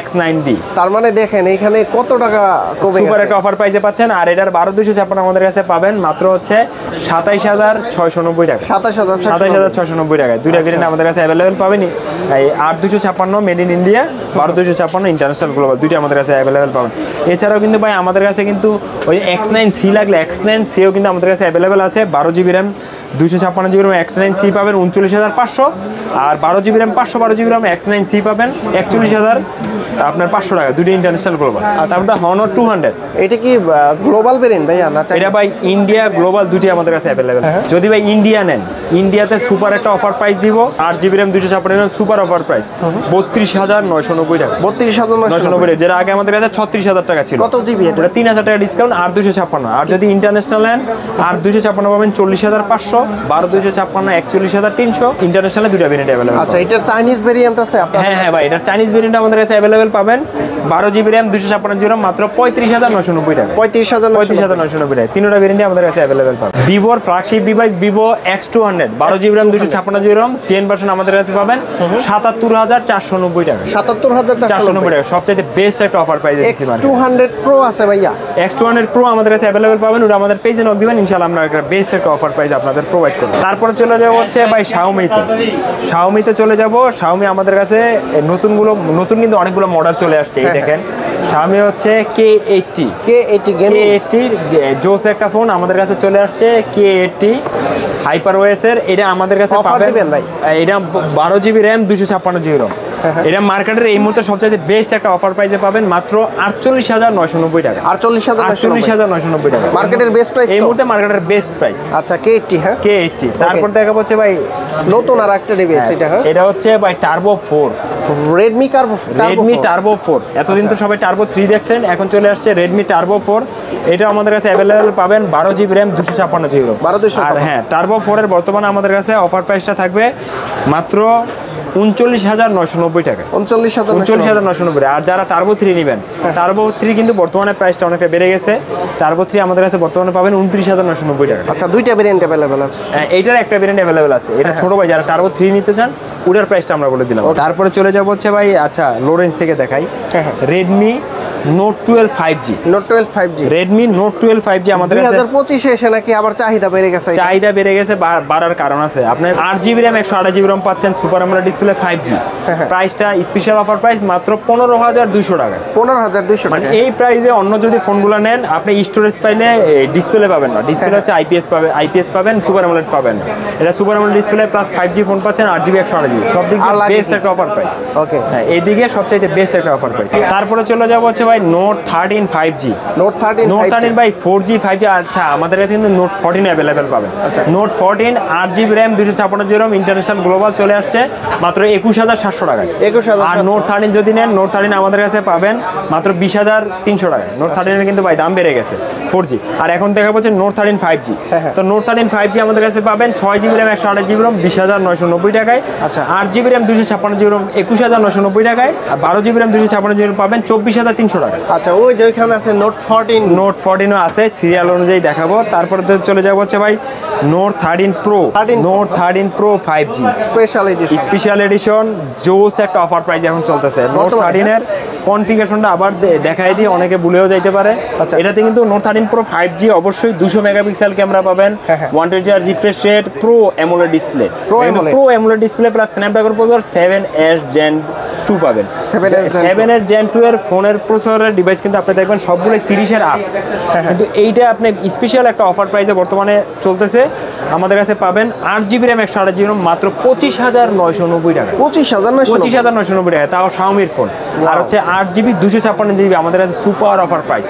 X9B। তার মানে দেখেন এখানে কত টাকা কমে গেছে, সুপার একটা অফার প্রাইসে পাচ্ছেন। আর এটার 12256 আমাদের কাছে পাবেন মাত্র হচ্ছে 27,690 টাকা। 27,690 টাকায় দুইটা ভেরিয়েন্ট আমাদের কাছে অ্যাভেলেবেল পাবেন। এই 8256 made in India, 12256 international global, দুইটা আমাদের কাছে অ্যাভেলেবেল পাবেন। এছাড়াও কিন্তু ভাই আমাদের কাছে কিন্তু ওই X9C লাগলে X9Cও কিন্তু আমাদের কাছে অ্যাভেলেবেল আছে। 12GB RAM 256GB RAM X9C পাবেন 39,500, আর 12GB RAM 512GB RAM X9C পাবেন 41,500 টাকা, দুটো ইন্টারন্যাশনাল গ্লোবাল। তারপর হনর 200, এটা কি গ্লোবাল ভেরিয়েন্ট ভাই? না, এটা ভাই ইন্ডিয়া গ্লোবাল দুটি আমাদের কাছে অ্যাভেলেবেল। যদি ভাই ইন্ডিয়া নেন, ইন্ডিয়াতে সুপার একটা অফার প্রাইস দিব, 8GB RAM 256GB super offer price 32,990 টাকা। 32,990, যেটা আগে আমাদের কাছে 36,000 টাকা ছিল। কত জিবি এটা? 3,000 টাকা ডিসকাউন্ট, আর 256। আর যদি ইন্টারন্যাশনাল নেন, আর 256 পাবেন 40,500, 12,256 41,300। ইন্টারন্যাশনালে দুটো ভেরিয়েন্ট অ্যাভেলেবেল। আচ্ছা, এটার চাইনিজ ভেরিয়েন্ট আছে আপনাদের? হ্যাঁ ভাই, এটার চাইনিজ ভেরিয়েন্ট আমাদের কাছে অ্যাভেলেবেল পাবেন। 12GB RAM 256GB মাত্র 35,990 টাকা। 35,990 টাকা, তিনটা ভেরিয়েন্ট আমাদের কাছে অ্যাভেলেবেল পাবেন। ভিভোর flagship device Vivo X200 12GB RAM 256GB ROM CN version আমাদের কাছে পাবেন 77,490 টাকা। 77,490 টাকা, সবচেয়ে বেস্ট একটা অফার প্রাইসে দিচ্ছি। X200 Pro আছে ভাইয়া? X200 Pro আমাদের কাছে অ্যাভেলেবেল পাবেন, ওটা আমাদের পেজে নক দিবেন, ইনশাআল্লাহ আমরা একটা বেস্ট একটা অফার প্রাইস আপনাদের প্রোভাইড করব। তারপরে চলে যাব হচ্ছে ভাই Xiaomi-তে চলে যাব। Xiaomi আমাদের কাছে নতুন কিন্তু অনেকগুলো মডেল চলে আসছে। এই দেখেন Xiaomi হচ্ছে K80 জোস একটা ফোন আমাদের কাছে চলে আসছে, K80 HyperOS এর। এটা আমাদের কাছে পাবেন ভাই, এটা 12GB RAM 256GB ROM। এটা মার্কেটের এই মুহূর্তে সবচেয়ে বেস্ট একটা অফার প্রাইসে পাবেন মাত্র 48,990 টাকা। 48,990 টাকা মার্কেটের বেস্ট প্রাইস, এই মুহূর্তে মার্কেটের বেস্ট প্রাইস। আচ্ছা, K80 হ্যাঁ, K80। তারপর দেখা হচ্ছে ভাই নতুন আর একটা ডিভাইস, এটা হচ্ছে ভাই Turbo 4, Redmi Turbo 4। এতদিন তো সবাই Turbo 3 দেখছেন, এখন চলে আসছে Redmi Turbo 4। এটা আমাদের কাছে অ্যাভেলেবেল পাবেন 12GB RAM 256GB ROM। আর হ্যাঁ, Turbo 4 এর বর্তমানে আমাদের কাছে অফার প্রাইসটা থাকবে মাত্র 39,990 টাকা। 39,990। আর যারা Turbo 3 নেবেন, Turbo 3 কিন্তু বর্তমানে প্রাইসটা অনেকটা বেড়ে গেছে। Turbo 3 আমাদের কাছে বর্তমানে পাবেন 29,990 টাকা। আচ্ছা, দুইটা ভেরিয়েন্ট अवेलेबल আছে? এইটার একটা ভেরিয়েন্ট अवेलेबल আছে। এটা ছোট ভাই, যারা Turbo 3 নিতে চান ওটার প্রাইসটা আমরা বলে দিলাম। তারপরে চলে যাব হচ্ছে ভাই, আচ্ছা লো রেঞ্জ থেকে দেখাই, Redmi Note 12 5G। Redmi Note 12 5G আমাদের কাছে 2025 এ এসে নাকি আবার চাহিদা বেড়ে গেছে। বাড়ার কারণ আছে। আপনার 8GB RAM 128GB ROM পাচ্ছেন, সুপার AMOLED ডিসপ্লে 5G। প্রাইসটা স্পেশাল অফার প্রাইস মাত্র 15,200 টাকা। 15,200 মানে এই প্রাইসে অন্য যদি ফোনগুলো নেন আপনি স্টোরেজ পাইলে ডিসপ্লে পাবেন না। ডিসপ্লে হচ্ছে IPS পাবেন, সুপার AMOLED পাবেন। এটা super AMOLED display plus 5G phone পাচ্ছেন, 8GB 128GB, সব দিক দিয়ে বেস্ট একটা অফার প্রাইস। ওকে, হ্যাঁ, এইদিকে সবচেয়ে বেস্ট একটা অফার প্রাইস। তারপরে চলে যাব হচ্ছে ভাই নোট 13 5G। নোট 13 ভাই 4G 5G। আচ্ছা আমাদের কাছে কিন্তু নোট 14 অ্যাভেলেবেল পাবেন। আচ্ছা note 14 8GB RAM 256GB international global চলে আসছে মাত্র 21700 টাকায়। 21000। আর নোট 13 যদি নেন নোট 13 আমাদের কাছে পাবেন মাত্র 20300 টাকায়। নোট 13 এর কিন্তু ভাই দাম বেড়ে গেছে 4G। আর এখন দেখা যাচ্ছে নোট 13 5G। তো নোট 13 5G আমাদের কাছে পাবেন 6GB RAM 128GB ROM 20990 টাকায়। আচ্ছা 8GB RAM 256GB ROM 21990 টাকায়। আর 12GB RAM 256GB ROM পাবেন 24300 টাকায়। আচ্ছা ওই যে ওইখানে আছে নোট 14। নোট 14ও আছে, সিরিয়াল অনুযায়ী দেখাবো। তারপরে তো চলে যাবো হচ্ছে ভাই note 13 pro. Note 13 pro 5G special edition জোস একটা অফার প্রাইস এখন চলতেছে। নোট 13 এর কনফিগারেশনটা আবার দেখাই দিই, অনেকে ভুলেও যাইতে পারে। এটাতে কিন্তু নোট 13 প্রো 5G অবশ্যই 200 মেগাপিক্সেল ক্যামেরা পাবেন, 120Hz refresh rate, pro AMOLED display, pro AMOLED display plus Snapdragon processor 7S Gen 2 পাবেন। 7S Gen 2 এর ফোনের প্রসেসরের ডিভাইস কিন্তু আপনি দেখবেন সবগুলো 30 এর আপ, কিন্তু এইটা আপনি স্পেশাল একটা অফার প্রাইসে বর্তমানে চলতেছে। আমাদের কাছে পাবেন 8GB RAM 128GB ROM মাত্র 25990 টাকা। 25990 টাকা, তাও শাওমির ফোন। আর হচ্ছে 8GB 256GB আমাদের কাছে সুপার অফার প্রাইস,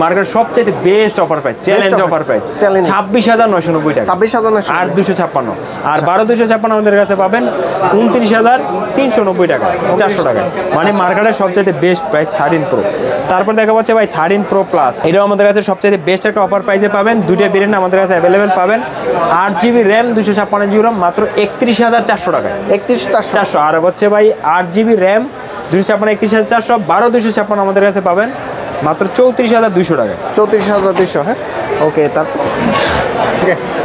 মার্কেট সবচেয়ে best offer price, challenge offer price 26990 টাকা। 8 256 আর 12 256 আমাদের কাছে পাবেন 29390 টাকা, 400 টাকা, মানে মার্কেটের সবচেয়ে বেস্ট প্রাইস 13 প্রো। তারপর দেখা যাচ্ছে ভাই 13 প্রো প্লাস, এটাও আমাদের কাছে সবচেয়ে বেস্ট একটা অফার প্রাইসে পাবেন। দুইটা ভেরিয়েন্ট আমাদের কাছে অ্যাভেলেবেল পাবেন। 8GB RAM 256GB ROM মাত্র 31400 টাকায়। 31400। আর হচ্ছে ভাই 8GB RAM 256 31400, 12 256 আমাদের কাছে পাবেন মাত্র 34200 টাকায়। 34200। হ্যাঁ ওকে।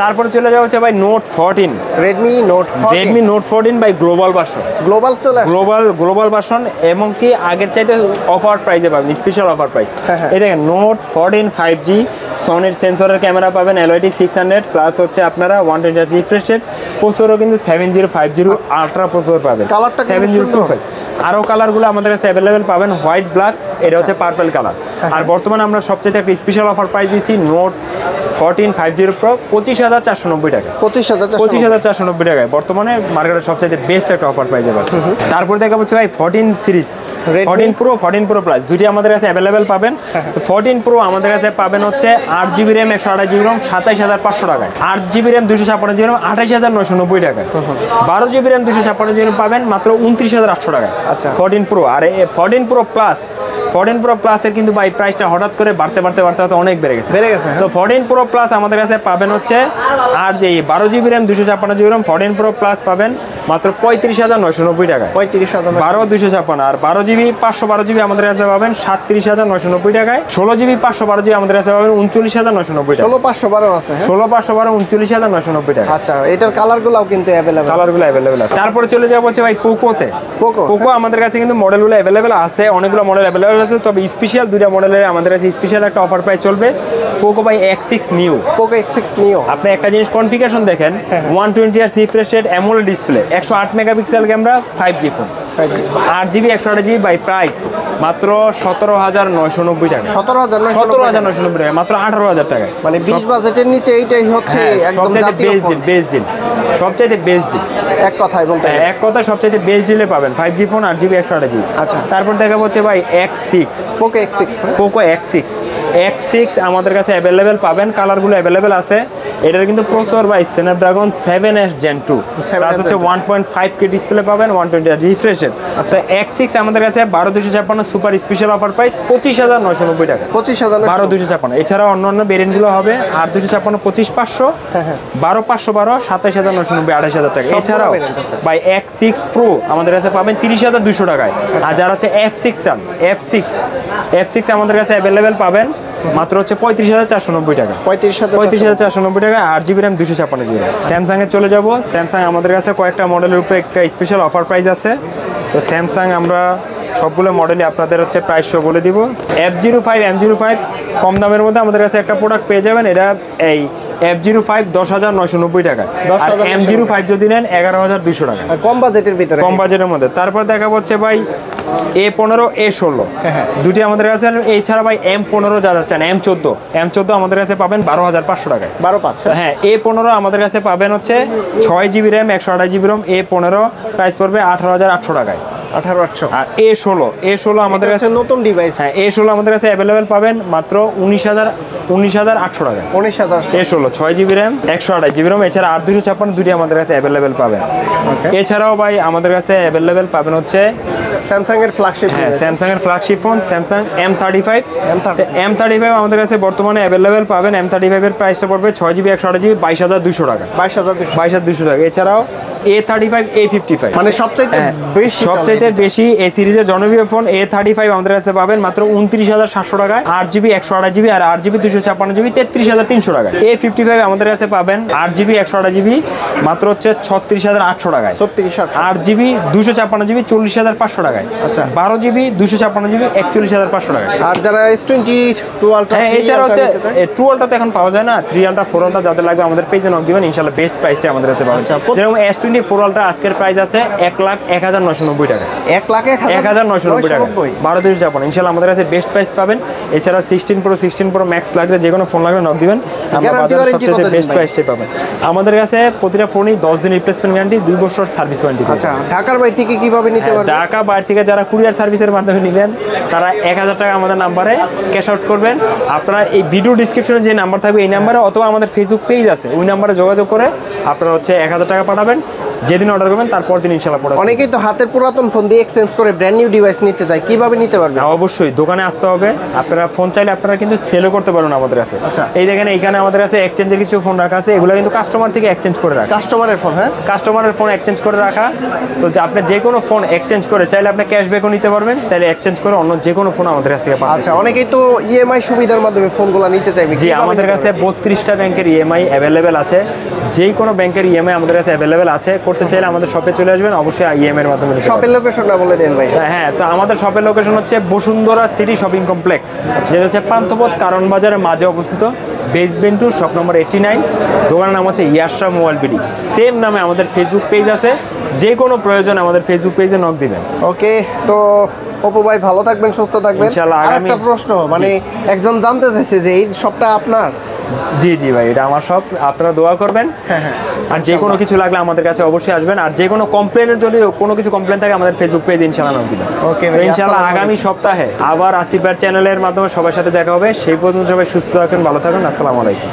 তারপরে চলে যাওয়া হচ্ছে ভাই note 14 Redmi note 14 by global version. Global version এবং কি আগের চাইতে অফার প্রাইসে পাবেন, স্পেশাল অফার প্রাইস। এই দেখেন নোট 14 5G, সনির সেন্সরের ক্যামেরা পাবেন, LYT 600 প্লাস হচ্ছে আপনারা 120Hz রিফ্রেশ রেট, প্রসেসরও কিন্তু 7050 আলট্রা প্রসেসর পাবেন, 7025। আরও কালারগুলো আমাদের কাছে অ্যাভেলেবেল পাবেন, হোয়াইট ব্ল্যাক, এটা হচ্ছে পার্পল কালার। আর বর্তমানে আমরা সবচেয়ে একটা স্পেশাল অফার প্রাইস দিচ্ছি নোট 14 5G প্রো 25490 টাকা। 25490 টাকায় বর্তমানে মার্কেটের সবচেয়ে বেস্ট একটা অফার প্রাইসে পাচ্ছেন। তারপর দেখা হচ্ছে ভাই 14 সিরিজ, 14 প্রো 14 প্রো প্লাস, দুইটি আমাদের কাছে অ্যাভেলেবেল পাবেন। 14 প্রো আমাদের কাছে পাবেন হচ্ছে 8GB RAM 128GB ROM 27500 টাকায়, 8GB RAM 256GB ROM 28990 টাকায়, 12GB RAM 256GB ROM পাবেন মাত্র 29800 টাকায়। আচ্ছা 14 প্রো। আর 14 প্রো প্লাস, 14 প্রো প্লাসের কিন্তু ভাই প্রাইসটা হঠাৎ করে বাড়তে অনেক বেড়ে গেছে। তো 14 প্রো প্লাস আমাদের কাছে পাবেন হচ্ছে, আর যে 12GB RAM 256GB ROM 14 pro plus পাবেন মাত্র 35990 টাকায়। 12 256 আর 12GB 512GB আমাদের কাছে পাবেন 37990 টাকায়। 16GB 512GB আমাদের কাছে পাবেন 39990 টাকা। 16 512 আছে। 16 512 39990 টাকা। আচ্ছা এটার কালারগুলোও কিন্তু অ্যাভেলেবেল আছে। তারপরে চলে যাবো হচ্ছে ভাই পোকোতে। পোকো আমাদের কাছে কিন্তু মডেলগুলো অ্যাভেলেবেল আছে, অনেকগুলো মডেল অ্যাভেলেবেল আছে, তবে স্পেশাল দুইটা মডেলের আমাদের কাছে স্পেশাল একটা অফার প্রাইস চলবে। পোকো ভাই X6 নিউ। আপনি একটা জিনিস কনফিগারেশন দেখেন, 120Hz refresh rate, AMOLED display, 108 megapixel camera, 5G phone, 8GB 128GB by price মাত্র 17990 টাকা। 17990 টাকা, মাত্র 18000 টাকা, মানে 20 বাজেটের নিচে এইটাই হচ্ছে একদম জাতীয় ফোন, বেস্ট ডিল, সবচেয়ে বেস্ট ডিল। এক কথায় বলতে এক কথা সবচেয়ে বেস্ট ডিলে পাবেন 5G ফোন 8GB 128GB। আচ্ছা তারপর দেখাবো হচ্ছে ভাই X6, পোকো X6 আমাদের কাছে অ্যাভেলেবেল পাবেন, কালারগুলো অ্যাভেলেবেল আছে। এটার কিন্তু প্রসেসর ভাই স্ন্যাপড্রাগন 7S Gen 2 প্লাস হচ্ছে 1.5K ডিসপ্লে পাবেন, 120Hz রিফ্রেশ রেট। তো X6 আমাদের কাছে 12 256 সুপার স্পেশাল অফার প্রাইস 25990 টাকা। 12 256। এছাড়াও অন্যান্য ভেরিয়েন্টগুলো হবে 8 256 25500, 12 512 27990 28000 টাকা। এছাড়াও ভাই X6 Pro আমাদের কাছে পাবেন 30200 টাকায়। আর যারা হচ্ছে F6 আমাদের কাছে অ্যাভেলেবেল পাবেন মাত্র হচ্ছে 35490 টাকা। 35490 টাকা, 8GB RAM 256GB। Samsung A চলে যাব। স্যামসাং আমাদের কাছে কয়েকটা মডেলের উপরে একটা স্পেশাল অফার প্রাইস আছে। তো স্যামসাং আমরা সবগুলো মডেলই আপনাদের হচ্ছে প্রাইস শো বলে দিব। M05 কম দামের মধ্যে আমাদের কাছে একটা প্রোডাক্ট পেয়ে যাবেন, এটা এই F05 10990 টাকা। আর M05 যদি নেন 11200 টাকা, কম বাজেটের ভিতরে, কম বাজেটের মধ্যে। তারপর দেখা হচ্ছে ভাই A15 A16 দুটি আমাদের কাছে। এছাড়া ভাই M15 যারা চান, M14 আমাদের কাছে পাবেন 12500 টাকায়। 12.5। হ্যাঁ A15 আমাদের কাছে পাবেন হচ্ছে 6GB RAM 128GB ROM। A15 price পড়বে 18800 টাকায়। 18,800 আর A16 আমাদের কাছে নতুন ডিভাইস। হ্যাঁ A16 আমাদের কাছে অ্যাভেলেবেল পাবেন মাত্র 19,800 টাকা। 19,000 A16 6GB RAM 128GB RAM, এছাড়া 8 256 দুটি আমাদের কাছে অ্যাভেলেবেল পাবেন। এছাড়াও ভাই আমাদের কাছে অ্যাভেলেবেল পাবেন হচ্ছে স্যামসাং এর ফ্ল্যাগশিপ। হ্যাঁ স্যামসাং এর flagship phone Samsung M35। M35 আমাদের কাছে বর্তমানে অ্যাভেলেবেল পাবেন। M35 এর প্রাইসটা পড়বে 6GB 128GB 22,200 টাকা। 22,200 টাকা। এছাড়াও A35 A55 মানে সবচাইতে বেশি এই সিরিজের জনপ্রিয় ফোন A35 আমাদের কাছে পাবেন মাত্র 29,700 টাকায়। 8GB 128GB আর 8GB 256GB 33,300 টাকায়। A55 আমাদের কাছে পাবেন 8GB 128GB মাত্র হচ্ছে 36,800 টাকায়। 8GB 256GB 40,500 টাকায়। আচ্ছা 12GB 256GB 41,500 টাকায়। আর যারা S22 Ultra হ্যাঁ এছাড়া হচ্ছে 2 Ultra তো এখন পাওয়া যায় না, 3 Ultra 4 Ultra যাদের লাগবে আমাদের পেজে নক দিবেন, ইনশাআল্লাহ বেস্ট প্রাইসটা আমাদের কাছে পাবেন। যেরকম S24 Ultra আজকের প্রাইস আছে 1,01,990 টাকা। 1,01,990 টাকা 12,256 ইনশাআল্লাহ আমাদের কাছে বেস্ট প্রাইস পাবেন। এছাড়া 16 Pro Max লাগলে যে কোনো ফোন লাগলে নক দিবেন, আমরা বাজারে সবচেয়ে বেস্ট প্রাইসটাই পাবেন। আমাদের কাছে প্রতিটা ফোনই 10 দিন রিপ্লেসমেন্ট গ্যারান্টি, 2 বছর সার্ভিস ওয়ারেন্টি। আচ্ছা ঢাকার বাইরে থেকে কিভাবে নিতে পারবেন? ঢাকা বাইরে থেকে যারা কুরিয়ার সার্ভিসের মাধ্যমে নেবেন তারা 1,000 টাকা আমাদের নাম্বারে ক্যাশ আউট করবেন। আপনারা এই ভিডিও ডিসক্রিপশনে যে নাম্বার থাকবে এই নাম্বারে অথবা আমাদের ফেসবুক পেজ আছে ওই নাম্বারে যোগাযোগ করে আপনারা হচ্ছে 1,000 টাকা পাঠাবেন। যেদিন অর্ডার করবেন তারপর দিন ইনশাআল্লাহ প্রোডাক্ট। অনেকেই তো হাতের পুরাতন ফোন দিয়ে এক্সচেঞ্জ করে ব্র্যান্ড নিউ ডিভাইস নিতে চায়, কিভাবে নিতে পারবে? অবশ্যই দোকানে আসতে হবে। আপনারা ফোন চাইলে আপনারা কিন্তু সেলও করতে পারেন আমাদের কাছে। আচ্ছা এই দেখেন এইখানে আমাদের কাছে এক্সচেঞ্জের কিছু ফোন রাখা আছে, এগুলো কিন্তু কাস্টমার থেকে এক্সচেঞ্জ করে রাখা। কাস্টমারের ফোন? হ্যাঁ কাস্টমারের ফোন এক্সচেঞ্জ করে রাখা। তো আপনি যে কোনো ফোন এক্সচেঞ্জ করে চাইলে আপনি ক্যাশব্যাকও নিতে পারবেন, তাহলে এক্সচেঞ্জ করে অন্য যে কোনো ফোন আমাদের কাছ থেকে পাচ্ছেন। আচ্ছা অনেকেই তো ইএমআই সুবিধার মাধ্যমে ফোনগুলো নিতে চাইবে। জি আমাদের কাছে 32টা ব্যাংকের ইএমআই অ্যাভেলেবেল আছে। যে কোনো ব্যাংকের ইএমআই আমাদের কাছে অ্যাভেলেবেল আছে। করতে চাইলে আমাদের শপে চলে আসবেন, অবশ্যই ইএমআই এর মাধ্যমে। শপের লোকেশনটা বলে দেন ভাই। হ্যাঁ তো আমাদের শপের লোকেশন হচ্ছে বসুন্ধরা সিটি শপিং কমপ্লেক্স, যেটা হচ্ছে পান্থপথ কারণ বাজারের মাঝে অবস্থিত, বেসমেন্ট 2 শপ নম্বর 89। দোকানের নাম হচ্ছে ইয়াশরা মোবাইল বিডি। সেম নামে আমাদের ফেসবুক পেজ আছে, যে কোনো প্রয়োজন আমাদের ফেসবুক পেজে নক দিবেন। ওকে তো অপু ভাই ভালো থাকবেন, সুস্থ থাকবেন। আর একটা প্রশ্ন, মানে একজন জানতে চাইছে যে এই শপটা আপনার? জি জি ভাই এটা আমার সব, আপনারা দোয়া করবেন। আর যে কোনো কিছু লাগলে আমাদের কাছে অবশ্যই আসবেন। আর যে কোনো কমপ্লেনের যদি কোনো কিছু কমপ্লেন থাকে আমাদের ফেসবুক পেজ ইনশাআল্লাহ নক দিবেন। ওকে ইনশাআল্লাহ আগামী সপ্তাহে আবার আসিফ ভাইয়ের চ্যানেলের মাধ্যমে সবার সাথে দেখা হবে। সেই পর্যন্ত সবাই সুস্থ থাকুন, ভালো থাকুন। আসসালামু আলাইকুম।